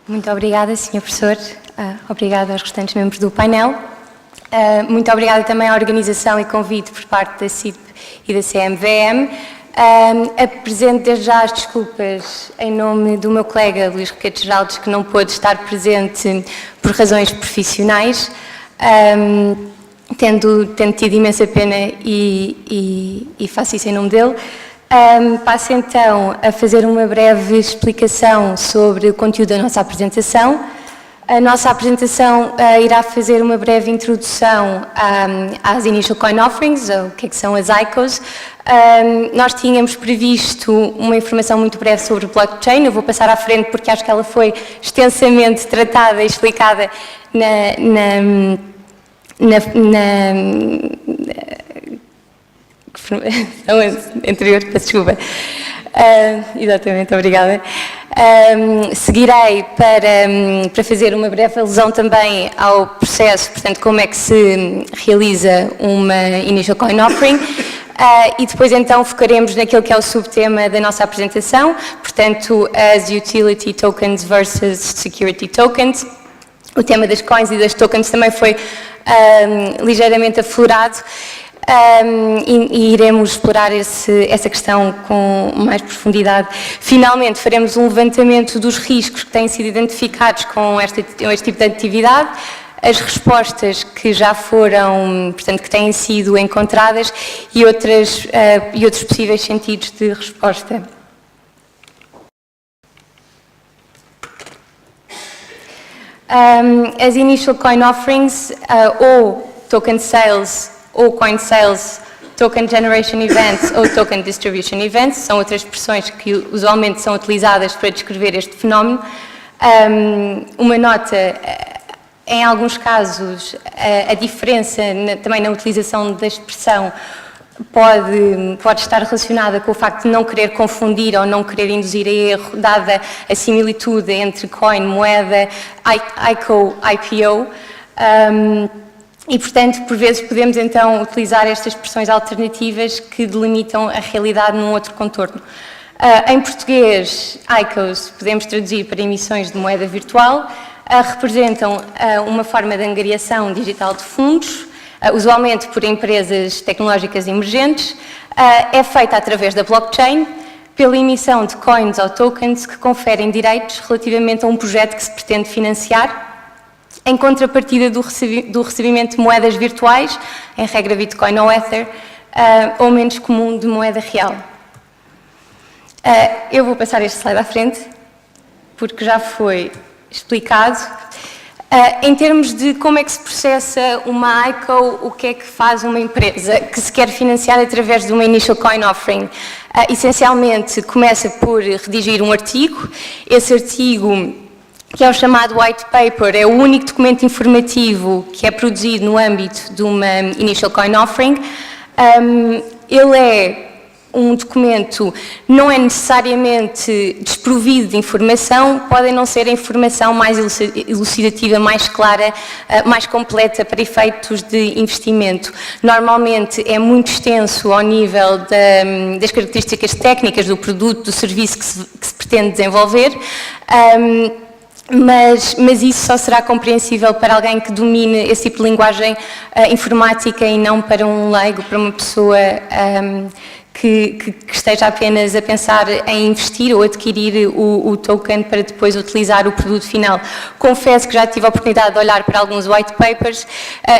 Muito obrigada, Sr. Professor. Obrigada aos restantes membros do painel. Muito obrigada também à organização e convite por parte da CIP e da CMVM. Apresento desde já as desculpas em nome do meu colega Luís Roquete Geraldes, que não pôde estar presente por razões profissionais, tendo tido imensa pena e faço isso em nome dele. Passo então a fazer uma breve explicação sobre o conteúdo da nossa apresentação. A nossa apresentação irá fazer uma breve introdução às Initial Coin Offerings, o que é que são as ICOs. Nós tínhamos previsto uma informação muito breve sobre blockchain, eu vou passar à frente porque acho que ela foi extensamente tratada e explicada anterior, peço desculpa. Exatamente, obrigada. Seguirei para fazer uma breve alusão também ao processo, portanto, como é que se realiza uma Initial Coin Offering. E depois então focaremos naquilo que é o subtema da nossa apresentação, portanto, as Utility Tokens versus Security Tokens. O tema das coins e das tokens também foi ligeiramente aflorado. E iremos explorar essa questão com mais profundidade. Finalmente, faremos um levantamento dos riscos que têm sido identificados com este tipo de atividade, as respostas que já foram, portanto, que têm sido encontradas e outros possíveis sentidos de resposta. As Initial Coin Offerings, ou Token Sales, ou Coin Sales, Token Generation Events ou Token Distribution Events, são outras expressões que usualmente são utilizadas para descrever este fenómeno. Uma nota, em alguns casos, a diferença também na utilização da expressão pode estar relacionada com o facto de não querer confundir ou não querer induzir a erro, dada a similitude entre coin, moeda, ICO, IPO. E, portanto, por vezes podemos então utilizar estas expressões alternativas que delimitam a realidade num outro contorno. Em português, ICOs podemos traduzir para emissões de moeda virtual, representam uma forma de angariação digital de fundos, usualmente por empresas tecnológicas emergentes, é feita através da blockchain, pela emissão de coins ou tokens que conferem direitos relativamente a um projeto que se pretende financiar, em contrapartida do recebimento de moedas virtuais, em regra Bitcoin ou Ether, ou menos comum de moeda real. Eu vou passar este slide à frente, porque já foi explicado. Em termos de como é que se processa uma ICO, o que é que faz uma empresa que se quer financiar através de uma Initial Coin Offering? Essencialmente, começa por redigir um artigo. Esse artigo, que é o chamado White Paper, é o único documento informativo que é produzido no âmbito de uma Initial Coin Offering. Ele é um documento, não é necessariamente desprovido de informação, podem não ser a informação mais elucidativa, mais clara, mais completa para efeitos de investimento. Normalmente é muito extenso ao nível das características técnicas do produto, do serviço que se pretende desenvolver. Mas isso só será compreensível para alguém que domine esse tipo de linguagem informática e não para um leigo, para uma pessoa que esteja apenas a pensar em investir ou adquirir o token para depois utilizar o produto final. Confesso que já tive a oportunidade de olhar para alguns white papers,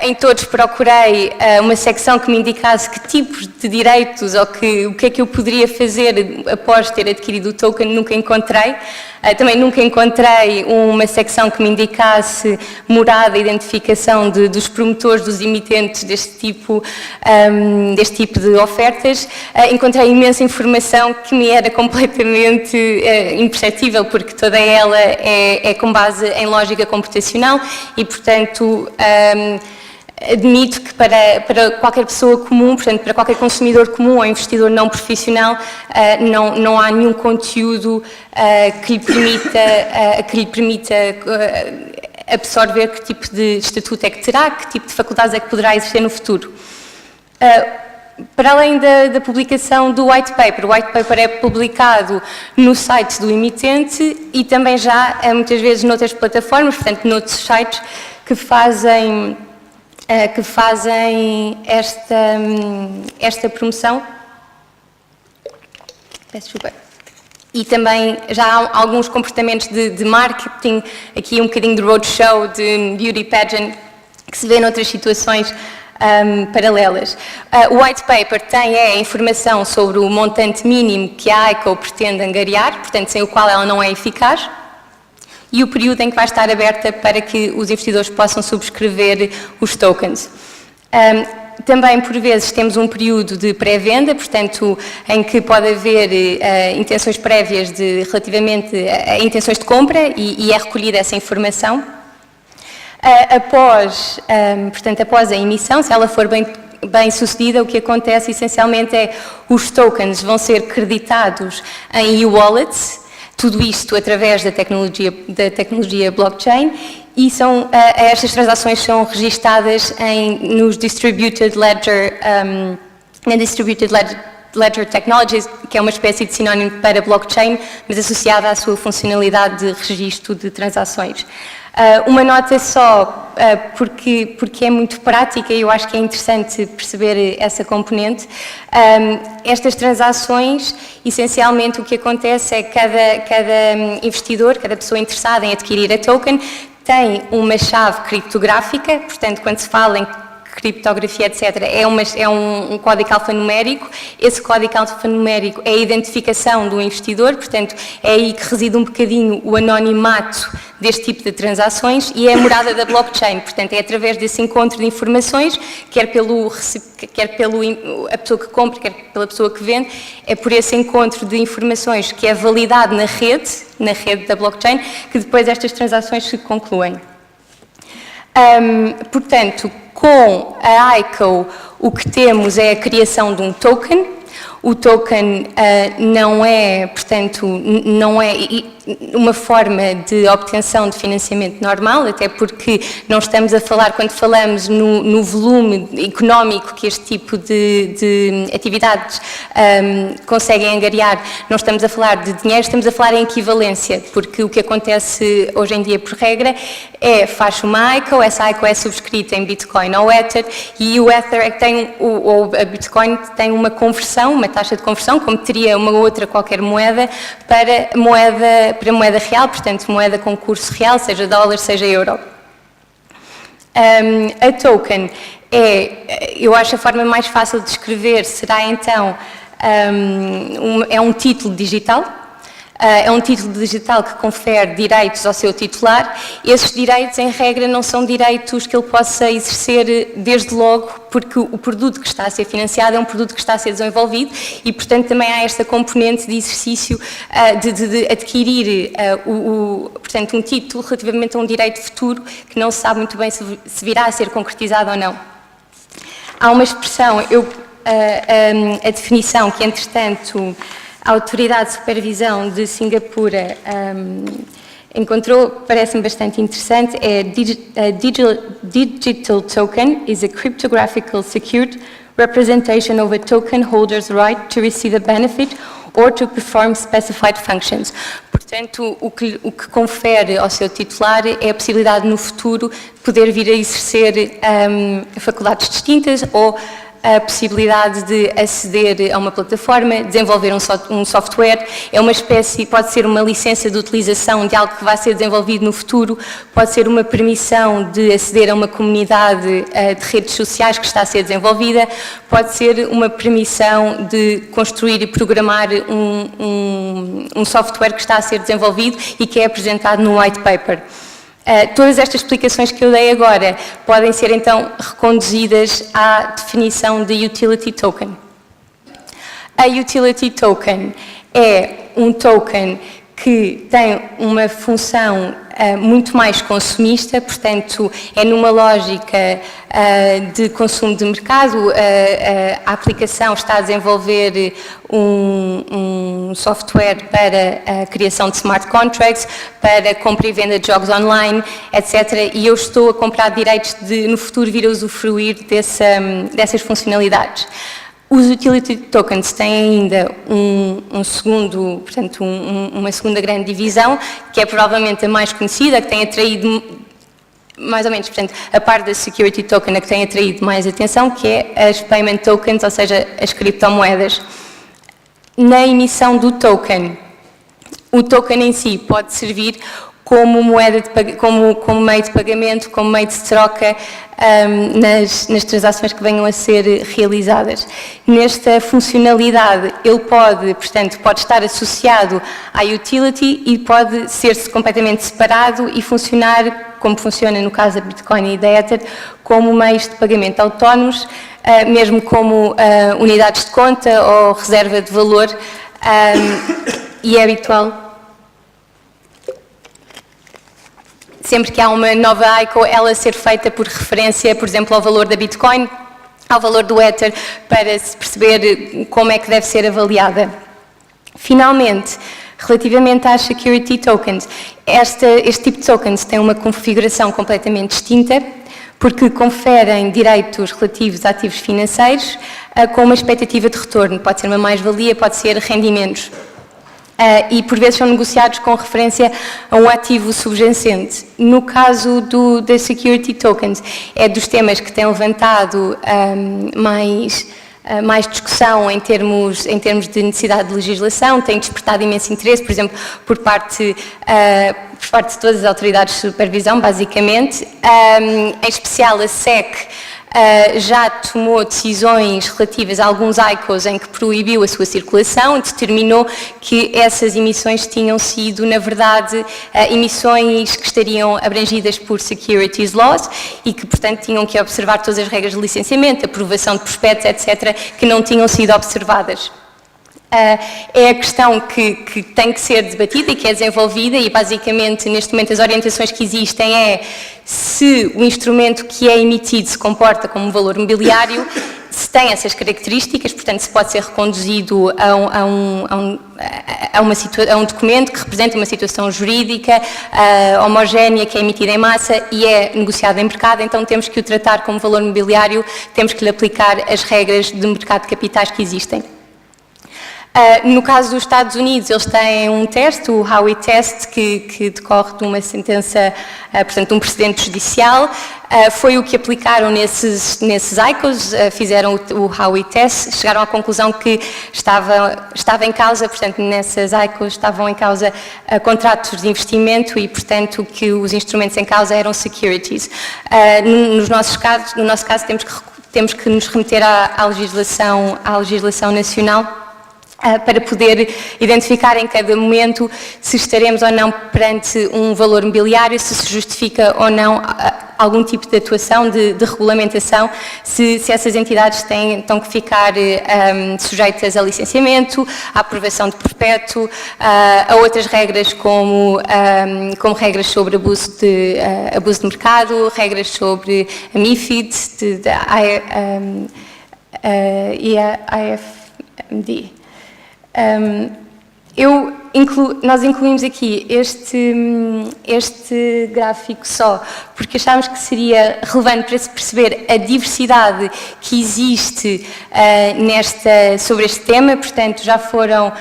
em todos procurei uma secção que me indicasse que tipos de direitos ou o que é que eu poderia fazer após ter adquirido o token, nunca encontrei. Também nunca encontrei uma secção que me indicasse morada e identificação dos promotores, dos emitentes deste tipo de ofertas. Encontrei imensa informação que me era completamente imperceptível, porque toda ela é com base em lógica computacional e, portanto, admito que para qualquer pessoa comum, portanto, para qualquer consumidor comum ou investidor não profissional, não há nenhum conteúdo que lhe permita absorver que tipo de estatuto é que terá, que tipo de faculdades é que poderá exercer no futuro. para além da publicação do white paper, o white paper é publicado no site do emitente e também já, muitas vezes, noutras plataformas, portanto, noutros sites que fazem esta promoção. Peço desculpa. E também já há alguns comportamentos de marketing, aqui um bocadinho de roadshow, de beauty pageant, que se vê noutras situações paralelas. O white paper tem a informação sobre o montante mínimo que a ICO pretende angariar, portanto, sem o qual ela não é eficaz, e o período em que vai estar aberta para que os investidores possam subscrever os tokens. Também, por vezes, temos um período de pré-venda, portanto, em que pode haver intenções prévias relativamente a intenções de compra e é recolhida essa informação. Após a emissão, se ela for bem sucedida, o que acontece essencialmente é os tokens vão ser creditados em e-wallets, tudo isto através da tecnologia blockchain, e estas transações são registadas nos Distributed Ledger, na Distributed Ledger Technologies, que é uma espécie de sinónimo para blockchain, mas associada à sua funcionalidade de registro de transações. Uma nota só, porque é muito prática e eu acho que é interessante perceber essa componente. Estas transações, essencialmente o que acontece é que cada investidor, cada pessoa interessada em adquirir a token, tem uma chave criptográfica, portanto, quando se fala em criptografia, etc., é um código alfanumérico. Esse código alfanumérico é a identificação do investidor, portanto, é aí que reside um bocadinho o anonimato deste tipo de transações e é a morada da blockchain, portanto, é através desse encontro de informações, quer a pessoa que compra, quer pela pessoa que vende, é por esse encontro de informações que é validado na rede da blockchain, que depois estas transações se concluem. Portanto, com a ICO, o que temos é a criação de um token. O token não é, portanto, não é uma forma de obtenção de financiamento normal, até porque não estamos a falar, quando falamos no volume económico que este tipo de atividades conseguem angariar, não estamos a falar de dinheiro, estamos a falar em equivalência, porque o que acontece hoje em dia, por regra, faz uma ICO, essa ICO é subscrita em Bitcoin ou Ether, e o Ether é que a Bitcoin tem uma conversão, uma taxa de conversão, como teria uma outra qualquer moeda, para moeda real, portanto, moeda com curso real, seja dólar, seja euro. A token eu acho a forma mais fácil de descrever, será então, é um título digital. É um título digital que confere direitos ao seu titular. Esses direitos, em regra, não são direitos que ele possa exercer desde logo, porque o produto que está a ser financiado é um produto que está a ser desenvolvido e, portanto, também há esta componente de exercício de adquirir portanto, um título relativamente a um direito futuro que não se sabe muito bem se virá a ser concretizado ou não. Há uma expressão, a definição que, entretanto, a Autoridade de Supervisão de Singapura encontrou, parece-me bastante interessante, digital token is a cryptographical secured representation of a token holder's right to receive a benefit or to perform specified functions. Portanto, o que confere ao seu titular é a possibilidade no futuro de poder vir a exercer faculdades distintas ou a possibilidade de aceder a uma plataforma, desenvolver um software, é uma espécie, pode ser uma licença de utilização de algo que vai ser desenvolvido no futuro, pode ser uma permissão de aceder a uma comunidade de redes sociais que está a ser desenvolvida, pode ser uma permissão de construir e programar um software que está a ser desenvolvido e que é apresentado no white paper. Todas estas explicações que eu dei agora podem ser então reconduzidas à definição de utility token. A utility token é um token que tem uma função muito mais consumista, portanto, é numa lógica de consumo de mercado. A aplicação está a desenvolver um software para a criação de smart contracts, para compra e venda de jogos online, etc. E eu estou a comprar direitos de, no futuro, vir a usufruir dessas funcionalidades. Os utility tokens têm ainda uma segunda grande divisão, que é provavelmente a mais conhecida, que tem atraído mais ou menos, portanto, a parte da security token a que tem atraído mais atenção, que é as payment tokens, ou seja, as criptomoedas. Na emissão do token, o token em si pode servir como moeda como meio de pagamento, como meio de troca nas transações que venham a ser realizadas. Nesta funcionalidade, ele pode estar associado à utility e pode ser-se completamente separado e funcionar, como funciona no caso da Bitcoin e da Ether, como meios de pagamento autónomos, mesmo como unidades de conta ou reserva de valor, e é habitual. Sempre que há uma nova ICO, ela ser feita por referência, por exemplo, ao valor da Bitcoin, ao valor do Ether, para se perceber como é que deve ser avaliada. Finalmente, relativamente às security tokens, este tipo de tokens tem uma configuração completamente distinta, porque conferem direitos relativos a ativos financeiros com uma expectativa de retorno. Pode ser uma mais-valia, pode ser rendimentos. E por vezes são negociados com referência a um ativo subjacente. No caso das security tokens, é dos temas que têm levantado mais discussão em termos de necessidade de legislação, tem despertado imenso interesse, por exemplo, por parte de todas as autoridades de supervisão, basicamente, em especial a SEC. Já tomou decisões relativas a alguns ICOs em que proibiu a sua circulação e determinou que essas emissões tinham sido, na verdade, emissões que estariam abrangidas por securities laws e que, portanto, tinham que observar todas as regras de licenciamento, aprovação de prospectos, etc., que não tinham sido observadas. É a questão que tem que ser debatida e que é desenvolvida e, basicamente, neste momento as orientações que existem é se o instrumento que é emitido se comporta como um valor mobiliário, se tem essas características, portanto, se pode ser reconduzido a um documento que representa uma situação jurídica homogénea, que é emitida em massa e é negociado em mercado, então temos que o tratar como valor mobiliário, temos que lhe aplicar as regras de mercado de capitais que existem. No caso dos Estados Unidos, eles têm um teste, o Howey Test, que decorre de uma sentença, portanto, de um precedente judicial. Foi o que aplicaram nesses ICOs, fizeram o Howey Test, chegaram à conclusão que estava em causa, portanto, nessas ICOs estavam em causa contratos de investimento e, portanto, que os instrumentos em causa eram securities. No nosso caso, temos que nos remeter à legislação nacional, para poder identificar em cada momento se estaremos ou não perante um valor mobiliário, se justifica ou não algum tipo de atuação, de regulamentação, se essas entidades estão que ficar sujeitas a licenciamento, à aprovação de prospecto, a outras regras como regras sobre abuso de mercado, regras sobre a MiFID e a IFMD. Nós incluímos aqui este gráfico só porque achámos que seria relevante para se perceber a diversidade que existe sobre este tema. Portanto, já foram,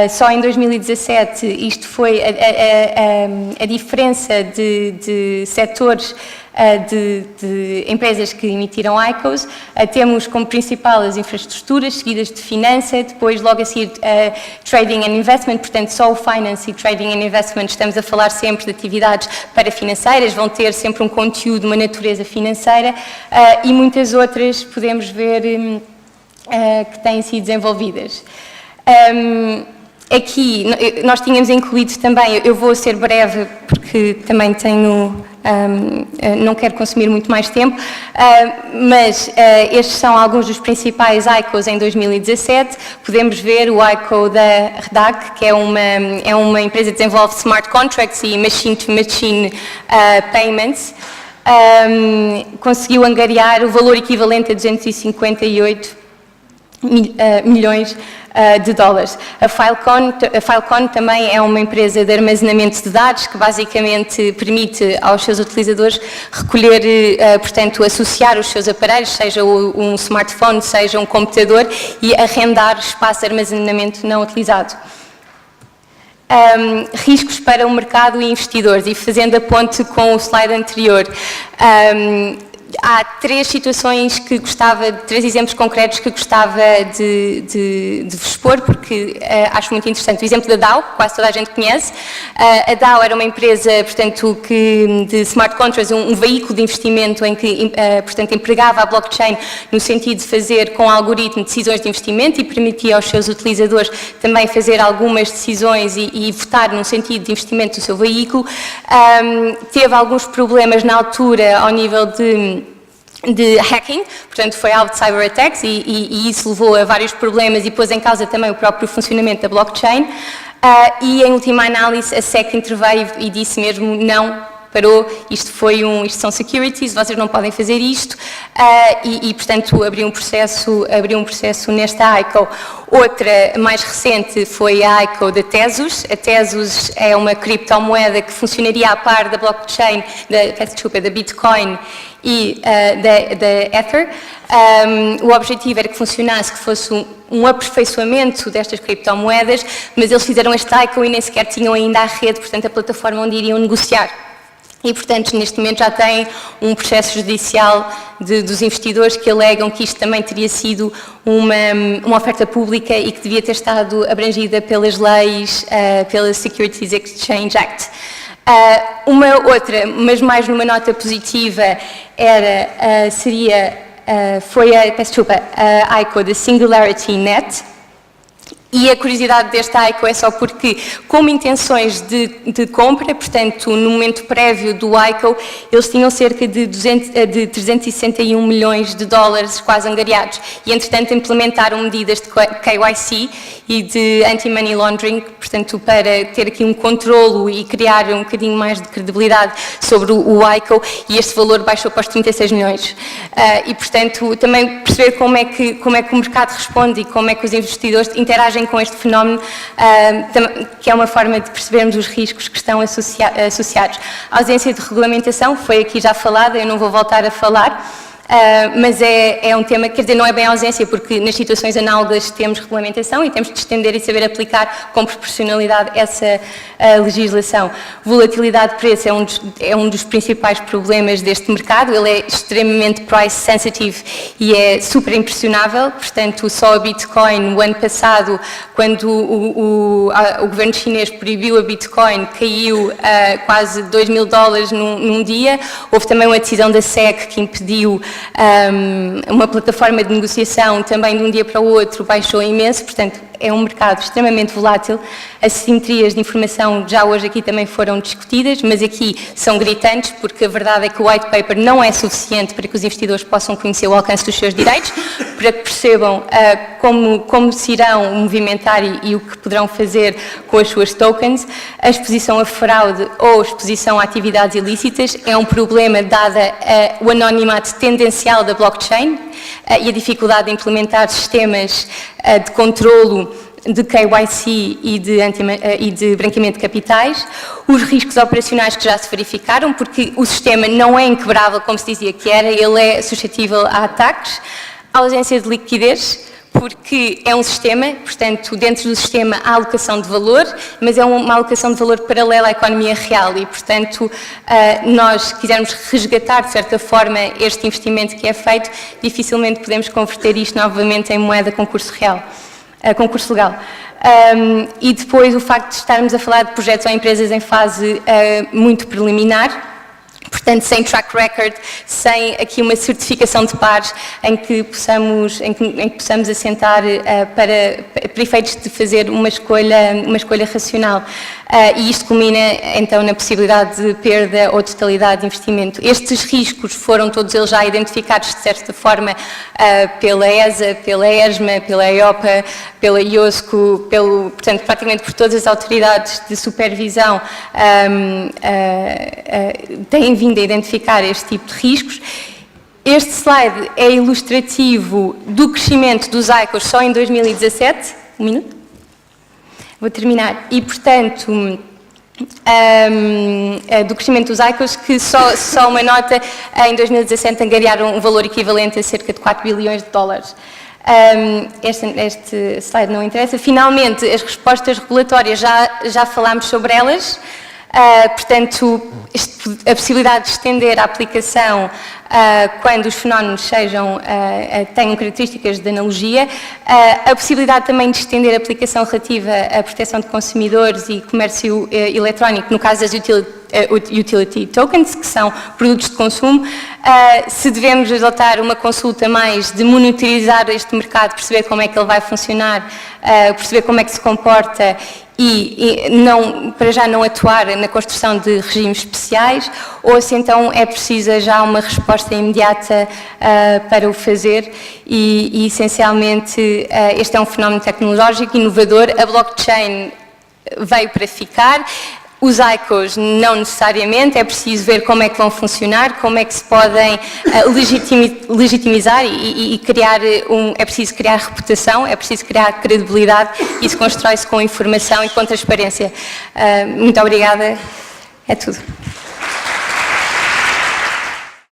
só em 2017, isto foi a diferença de setores de empresas que emitiram ICOs. Temos como principal as infraestruturas, seguidas de finança, depois logo a seguir trading and investment, portanto só o finance e trading and investment estamos a falar sempre de atividades parafinanceiras, vão ter sempre um conteúdo de uma natureza financeira e muitas outras podemos ver que têm sido desenvolvidas. Aqui nós tínhamos incluído também, eu vou ser breve porque também não quero consumir muito mais tempo, mas estes são alguns dos principais ICOs em 2017. Podemos ver o ICO da Redac, que é uma empresa que desenvolve smart contracts e machine-to-machine payments. Conseguiu angariar o valor equivalente a 258 milhões de dólares. A Filecoin também é uma empresa de armazenamento de dados que basicamente permite aos seus utilizadores recolher, portanto, associar os seus aparelhos, seja um smartphone, seja um computador, e arrendar espaço de armazenamento não utilizado. Riscos para o mercado e investidores, e fazendo a ponte com o slide anterior. Há três situações que gostava, três exemplos concretos que gostava de vos expor, porque acho muito interessante. O exemplo da Dow, quase toda a gente conhece. A Dow era uma empresa, portanto, de smart contracts, um veículo de investimento em que, portanto, empregava a blockchain no sentido de fazer com algoritmo decisões de investimento e permitia aos seus utilizadores também fazer algumas decisões e votar no sentido de investimento do seu veículo. Teve alguns problemas na altura ao nível de hacking, portanto foi alvo de cyberattacks e isso levou a vários problemas e pôs em causa também o próprio funcionamento da blockchain, e em última análise a SEC interveio e disse mesmo não, parou, isto são securities, vocês não podem fazer isto, e portanto abriu um processo nesta ICO. Outra, mais recente, foi a ICO da Tezos. A Tezos é uma criptomoeda que funcionaria a par da blockchain, da Bitcoin e da Ether. O objetivo era que funcionasse, que fosse um aperfeiçoamento destas criptomoedas, mas eles fizeram este ICO e nem sequer tinham ainda a rede, portanto a plataforma onde iriam negociar. E, portanto, neste momento já tem um processo judicial dos investidores que alegam que isto também teria sido uma oferta pública e que devia ter estado abrangida pelas leis, pela Securities Exchange Act. Uma outra, mas mais numa nota positiva, foi a ICO da Singularity Net. E a curiosidade desta ICO é só porque, como intenções de compra, portanto, no momento prévio do ICO, eles tinham cerca de 361 milhões de dólares quase angariados. E, entretanto, implementaram medidas de KYC e de anti-money laundering, portanto, para ter aqui um controlo e criar um bocadinho mais de credibilidade sobre o ICO, e este valor baixou para os 36 milhões. E, portanto, também perceber como é que o mercado responde e como é que os investidores interagem com este fenómeno, que é uma forma de percebermos os riscos que estão associados. A ausência de regulamentação foi aqui já falada, eu não vou voltar a falar, mas é um tema, quer dizer, não é bem a ausência, porque nas situações análogas temos regulamentação e temos de estender e saber aplicar com proporcionalidade essa legislação. Volatilidade de preço é um dos principais problemas deste mercado, ele é extremamente price sensitive e é super impressionável, portanto, só a Bitcoin, o ano passado, quando o governo chinês proibiu a Bitcoin, caiu quase 2 mil dólares num dia. Houve também uma decisão da SEC que impediu uma plataforma de negociação, também de um dia para o outro baixou imenso, portanto é um mercado extremamente volátil. As simetrias de informação já hoje aqui também foram discutidas, mas aqui são gritantes, porque a verdade é que o white paper não é suficiente para que os investidores possam conhecer o alcance dos seus direitos, para que percebam como se irão movimentar e o que poderão fazer com as suas tokens. A exposição a fraude ou exposição a atividades ilícitas é um problema dada o anonimato tendencial da blockchain e a dificuldade de implementar sistemas de controlo de KYC e de branqueamento de capitais, os riscos operacionais que já se verificaram, porque o sistema não é inquebrável, como se dizia que era, ele é suscetível a ataques, a ausência de liquidez, porque é um sistema, portanto, dentro do sistema há alocação de valor, mas é uma alocação de valor paralela à economia real e, portanto, nós quisermos resgatar, de certa forma, este investimento que é feito, dificilmente podemos converter isto novamente em moeda concurso legal. E depois o facto de estarmos a falar de projetos ou empresas em fase muito preliminar, portanto, sem track record, sem aqui uma certificação de pares em que possamos assentar para efeitos de fazer uma escolha racional. E isto culmina, então, na possibilidade de perda ou totalidade de investimento. Estes riscos foram todos eles já identificados, de certa forma, pela ESA, pela ESMA, pela EIOPA, pela IOSCO, portanto, praticamente por todas as autoridades de supervisão têm vindo a identificar este tipo de riscos. Este slide é ilustrativo do crescimento dos ICOs só em 2017, Um minuto? Vou terminar. E, portanto, do crescimento dos ICOs, que só uma nota, em 2017 angariaram um valor equivalente a cerca de 4 bilhões de dólares. Este slide não interessa. Finalmente, as respostas regulatórias, já falámos sobre elas. Portanto, a possibilidade de estender a aplicação quando os fenómenos tenham características de analogia, a possibilidade também de estender a aplicação relativa à proteção de consumidores e comércio eletrónico, no caso das utility tokens, que são produtos de consumo. Se devemos adotar uma consulta mais de monitorizar este mercado, perceber como é que ele vai funcionar, perceber como é que se comporta e para já não atuar na construção de regimes especiais, ou se então é precisa já uma resposta imediata para o fazer e essencialmente este é um fenómeno tecnológico inovador, a blockchain veio para ficar. Os ICOs não necessariamente, é preciso ver como é que vão funcionar, como é que se podem legitimizar e criar é preciso criar reputação, é preciso criar credibilidade e isso constrói-se com informação e com transparência. Muito obrigada, é tudo.